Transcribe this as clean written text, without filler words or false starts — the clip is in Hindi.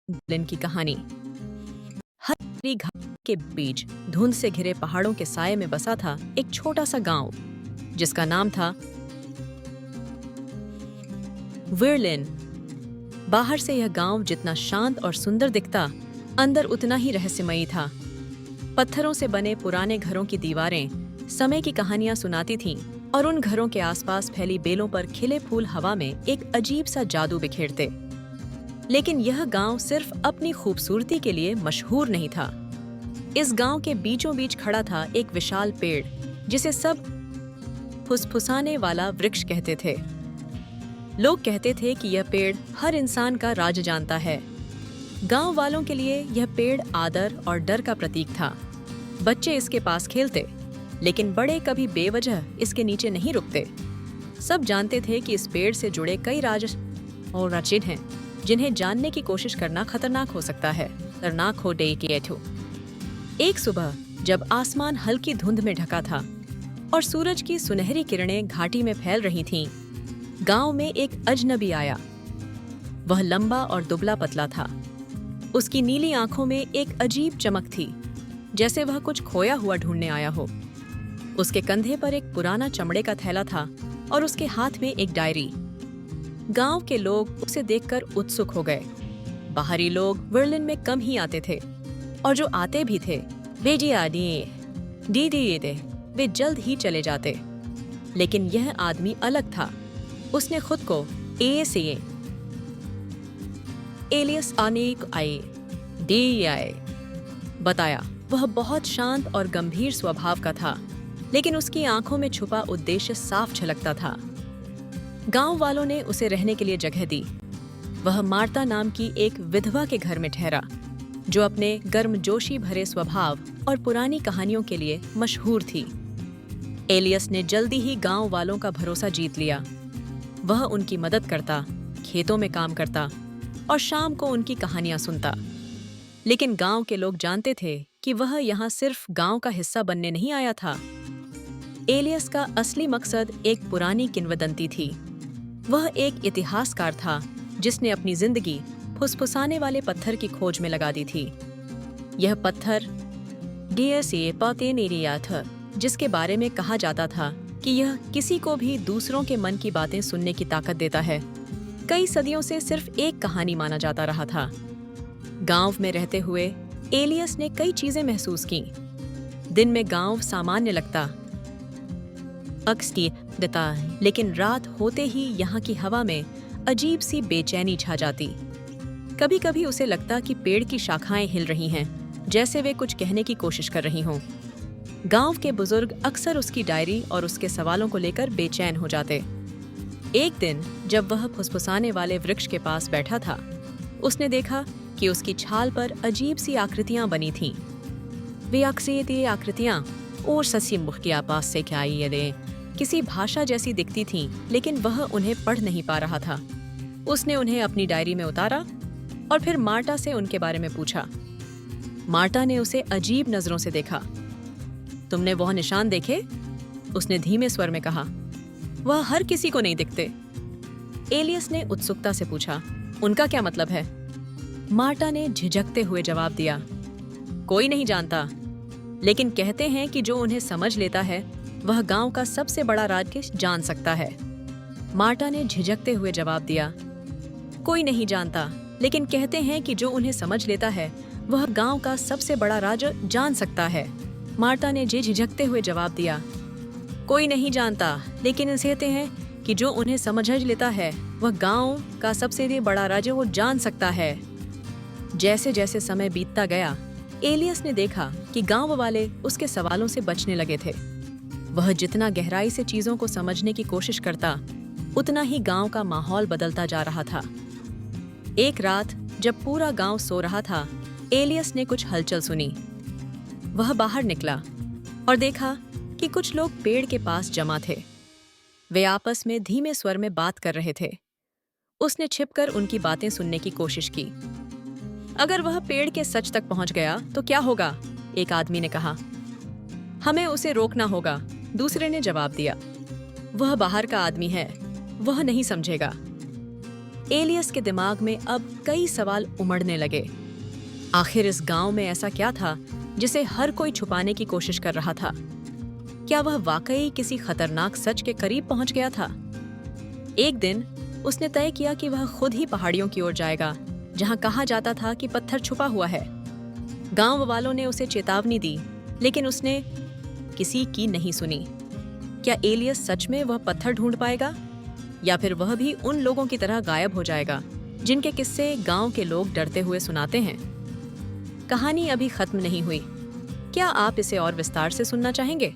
विलेन की कहानी। हरी घास के बीच धुंध से घिरे पहाड़ों के साये में बसा था एक छोटा सा गांव जिसका नाम था विर्लिन। बाहर से यह गांव जितना शांत और सुंदर दिखता, अंदर उतना ही रहस्यमयी था। पत्थरों से बने पुराने घरों की दीवारें समय की कहानियां सुनाती थीं और उन घरों के आसपास फैली बेलों पर खिले फूल हवा में एक अजीब सा जादू बिखेरते। लेकिन यह गांव सिर्फ अपनी खूबसूरती के लिए मशहूर नहीं था। इस गांव के बीचों बीच खड़ा था एक विशाल पेड़ जिसे सब फुसफुसाने वाला वृक्ष कहते थे। लोग कहते थे कि यह पेड़ हर इंसान का राज जानता है। गांव वालों के लिए यह पेड़ आदर और डर का प्रतीक था। बच्चे इसके पास खेलते, लेकिन बड़े कभी बेवजह इसके नीचे नहीं रुकते। सब जानते थे कि इस पेड़ से जुड़े कई राज और रचिन हैं जिन्हें जानने की कोशिश करना खतरनाक हो सकता है। खतरनाक हो डे के एठो। एक सुबह जब आसमान हल्की धुंध में ढका था और सूरज की सुनहरी किरणें घाटी में फैल रही थीं, गांव में एक अजनबी आया। वह लंबा और दुबला पतला था। उसकी नीली आंखों में एक अजीब चमक थी, जैसे वह कुछ खोया हुआ ढूंढने आया हो। उसके कंधे पर एक पुराना चमड़े का थैला था और उसके हाथ में एक डायरी। गांव के लोग उसे देखकर उत्सुक हो गए। बाहरी लोग विर्लिन में कम ही आते थे, और जो आते भी थे वे जल्द ही चले जाते। लेकिन यह आदमी अलग था। उसने खुद को एलियस बताया। वह बहुत शांत और गंभीर स्वभाव का था, लेकिन उसकी आंखों में छुपा उद्देश्य साफ झलकता था। गांव वालों ने उसे रहने के लिए जगह दी। वह मार्ता नाम की एक विधवा के घर में ठहरा, जो अपने गर्मजोशी भरे स्वभाव और पुरानी कहानियों के लिए मशहूर थी। एलियस ने जल्दी ही गांव वालों का भरोसा जीत लिया। वह उनकी मदद करता, खेतों में काम करता और शाम को उनकी कहानियां सुनता। लेकिन गांव के लोग जानते थे कि वह यहाँ सिर्फ गांव का हिस्सा बनने नहीं आया था। एलियस का असली मकसद एक पुरानी किंवदंती थी। वह एक इतिहासकार था जिसने अपनी जिंदगी फुसफुसाने वाले पत्थर की खोज में लगा दी थी। यह पत्थर था, जिसके बारे में कहा जाता था कि यह किसी को भी दूसरों के मन की बातें सुनने की ताकत देता है। कई सदियों से सिर्फ एक कहानी माना जाता रहा था। गांव में रहते हुए एलियस ने कई चीजें महसूस की। दिन में गांव सामान्य लगता, लेकिन रात होते ही यहाँ की हवा में अजीब सी बेचैनी छा जाती। कभी कभी उसे लगता कि पेड़ की शाखाएं हिल रही हैं, जैसे वे कुछ कहने की कोशिश कर रही हों। गांव के बुजुर्ग अक्सर उसकी डायरी और उसके सवालों को लेकर बेचैन हो जाते। एक दिन जब वह फुसफुसाने वाले वृक्ष के पास बैठा था, उसने देखा कि उसकी छाल पर अजीब सी आकृतियां बनी थीं। वे आकृतियां और ससी मुख के पास से क्या ये किसी भाषा जैसी दिखती थीं, लेकिन वह उन्हें पढ़ नहीं पा रहा था। उसने उन्हें अपनी डायरी में उतारा और फिर मार्टा से उनके बारे में पूछा। मार्टा ने उसे अजीब नजरों से देखा। तुमने वह निशान देखे? उसने धीमे स्वर में कहा। वह हर किसी को नहीं दिखते। एलियस ने उत्सुकता से पूछा, उनका क्या मतलब है? मार्टा ने झिझकते हुए जवाब दिया, कोई नहीं जानता, लेकिन कहते हैं कि जो उन्हें समझ लेता है वह गांव का सबसे बड़ा राज जान सकता है। मार्टा ने झिझकते हुए जवाब दिया, कोई नहीं जानता, लेकिन कहते हैं कि जो उन्हें समझ लेता है वह गांव का सबसे बड़ा राज जान सकता है। मार्टा ने झिझकते हुए जवाब दिया, कोई नहीं जानता, लेकिन कहते हैं कि जो उन्हें समझ लेता है वह गांव का सबसे बड़ा राज वो जान सकता है। जैसे जैसे समय बीतता गया, एलियस ने देखा कि गांव वाले उसके सवालों से बचने लगे थे। वह जितना गहराई से चीजों को समझने की कोशिश करता, उतना ही गांव का माहौल बदलता जा रहा था। एक रात जब पूरा गांव सो रहा था, एलियस ने कुछ हलचल सुनी। वह बाहर निकला और देखा कि कुछ लोग पेड़ के पास जमा थे। वे आपस में धीमे स्वर में बात कर रहे थे। उसने छिपकर उनकी बातें सुनने की कोशिश की। अगर वह पेड़ के सच तक पहुंच गया तो क्या होगा? एक आदमी ने कहा। हमें उसे रोकना होगा, दूसरे ने जवाब दिया। वह बाहर का आदमी है, वह नहीं समझेगा। एलियस के दिमाग में अब कई सवाल उमड़ने लगे। आखिर इस गांव में ऐसा क्या था जिसे हर कोई छुपाने की कोशिश कर रहा था? क्या वह वाकई किसी खतरनाक सच के करीब पहुंच गया था? एक दिन उसने तय किया कि वह खुद ही पहाड़ियों की ओर जाएगा, जहां कहा जाता था कि पत्थर छुपा हुआ है। गांव वालों ने उसे चेतावनी दी, लेकिन उसने किसी की नहीं सुनी। क्या एलियस सच में वह पत्थर ढूंढ पाएगा, या फिर वह भी उन लोगों की तरह गायब हो जाएगा जिनके किस्से गांव के लोग डरते हुए सुनाते हैं? कहानी अभी खत्म नहीं हुई। क्या आप इसे और विस्तार से सुनना चाहेंगे?